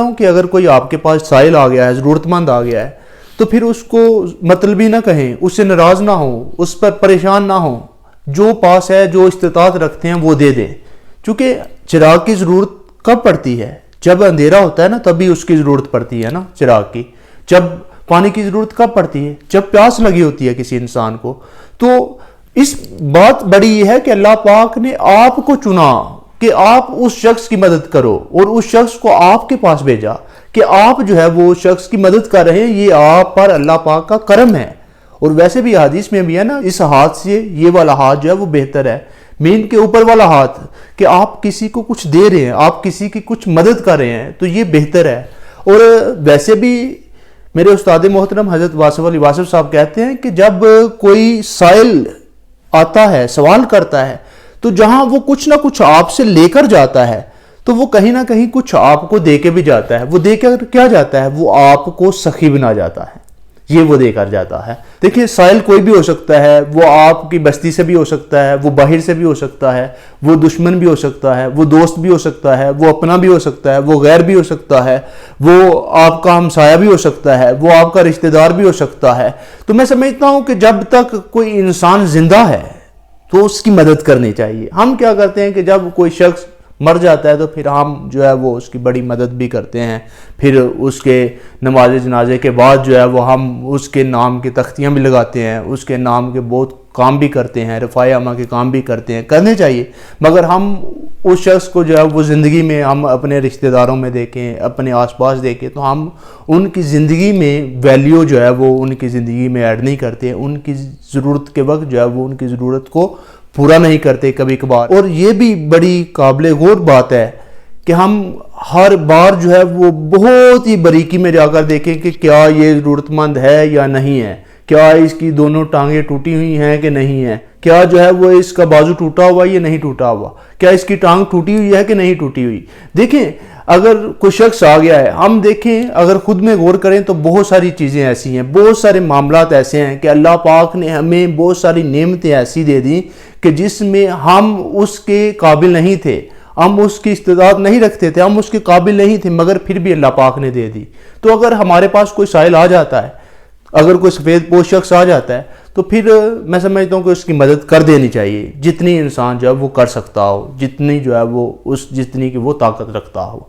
ہوں کہ اگر کوئی آپ کے پاس سائل آ گیا ہے، ضرورت مند آ گیا ہے، تو پھر اس کو مطلبی نہ کہیں، اس سے ناراض نہ ہوں، اس پر پریشان نہ ہوں، جو پاس ہے، جو استطاعت رکھتے ہیں وہ دے دیں. چونکہ چراغ کی ضرورت کب پڑتی ہے؟ جب اندھیرا ہوتا ہے نا، تبھی اس کی ضرورت پڑتی ہے نا چراغ کی. جب پانی کی ضرورت کب پڑتی ہے؟ جب پیاس لگی ہوتی ہے کسی انسان کو. تو اس بات بڑی یہ ہے کہ اللہ پاک نے آپ کو چنا کہ آپ اس شخص کی مدد کرو، اور اس شخص کو آپ کے پاس بھیجا کہ آپ جو ہے وہ شخص کی مدد کر رہے ہیں. یہ آپ پر اللہ پاک کا کرم ہے. اور ویسے بھی حدیث میں بھی ہے نا، اس ہاتھ سے یہ والا ہاتھ جو ہے وہ بہتر ہے، مین کے اوپر والا ہاتھ، کہ آپ کسی کو کچھ دے رہے ہیں، آپ کسی کی کچھ مدد کر رہے ہیں، تو یہ بہتر ہے. اور ویسے بھی میرے استاد محترم حضرت واصف علی واصف صاحب کہتے ہیں کہ جب کوئی سائل آتا ہے، سوال کرتا ہے، تو جہاں وہ کچھ نہ کچھ آپ سے لے کر جاتا ہے، تو وہ کہیں نہ کہیں کچھ آپ کو دے کے بھی جاتا ہے. وہ دے کر کیا جاتا ہے؟ وہ آپ کو سخی بنا جاتا ہے. یہ وہ دے کر جاتا ہے. دیکھیں، سائل کوئی بھی ہو سکتا ہے، وہ آپ کی بستی سے بھی ہو سکتا ہے، وہ باہر سے بھی ہو سکتا ہے، وہ دشمن بھی ہو سکتا ہے، وہ دوست بھی ہو سکتا ہے، وہ اپنا بھی ہو سکتا ہے، وہ غیر بھی ہو سکتا ہے، وہ آپ کا ہمسایہ بھی ہو سکتا ہے، وہ آپ کا رشتہ دار بھی ہو سکتا ہے. تو میں سمجھتا ہوں کہ جب تک کوئی انسان زندہ ہے تو اس کی مدد کرنی چاہیے. ہم کیا کرتے ہیں کہ جب کوئی شخص مر جاتا ہے تو پھر ہم جو ہے وہ اس کی بڑی مدد بھی کرتے ہیں. پھر اس کے نماز جنازے کے بعد جو ہے وہ ہم اس کے نام کی تختیاں بھی لگاتے ہیں، اس کے نام کے بہت کام بھی کرتے ہیں، رفاع عامہ کے کام بھی کرتے ہیں، کرنے چاہیے. مگر ہم اس شخص کو جو ہے وہ زندگی میں ہم اپنے رشتہ داروں میں دیکھیں، اپنے آس پاس دیکھیں، تو ہم ان کی زندگی میں ویلیو جو ہے وہ ان کی زندگی میں ایڈ نہیں کرتے. ان کی ضرورت کے وقت جو ہے وہ ان کی ضرورت کو پورا نہیں کرتے کبھی کبھار. اور یہ بھی بڑی قابل غور بات ہے کہ ہم ہر بار جو ہے وہ بہت ہی باریکی میں جا کر دیکھیں کہ کیا یہ ضرورت مند ہے یا نہیں ہے، کیا اس کی دونوں ٹانگیں ٹوٹی ہوئی ہیں کہ نہیں ہیں، کیا جو ہے وہ اس کا بازو ٹوٹا ہوا یا نہیں ٹوٹا ہوا، کیا اس کی ٹانگ ٹوٹی ہوئی ہے کہ نہیں ٹوٹی ہوئی. دیکھیں، اگر کوئی شخص آ گیا ہے، ہم دیکھیں اگر خود میں غور کریں تو بہت ساری چیزیں ایسی ہیں، بہت سارے معاملات ایسے ہیں کہ اللہ پاک نے ہمیں بہت ساری نعمتیں ایسی دے دیں کہ جس میں ہم اس کے قابل نہیں تھے، ہم اس کی استطاعت نہیں رکھتے تھے، ہم اس کے قابل نہیں تھے، مگر پھر بھی اللہ پاک نے دے دی. تو اگر ہمارے پاس کوئی سائل آ جاتا ہے، اگر کوئی سفید پوش شخص آ جاتا ہے، تو پھر میں سمجھتا ہوں کہ اس کی مدد کر دینی چاہیے، جتنی انسان جو ہے وہ کر سکتا ہو، جتنی جو ہے وہ جتنی کی وہ طاقت رکھتا ہو.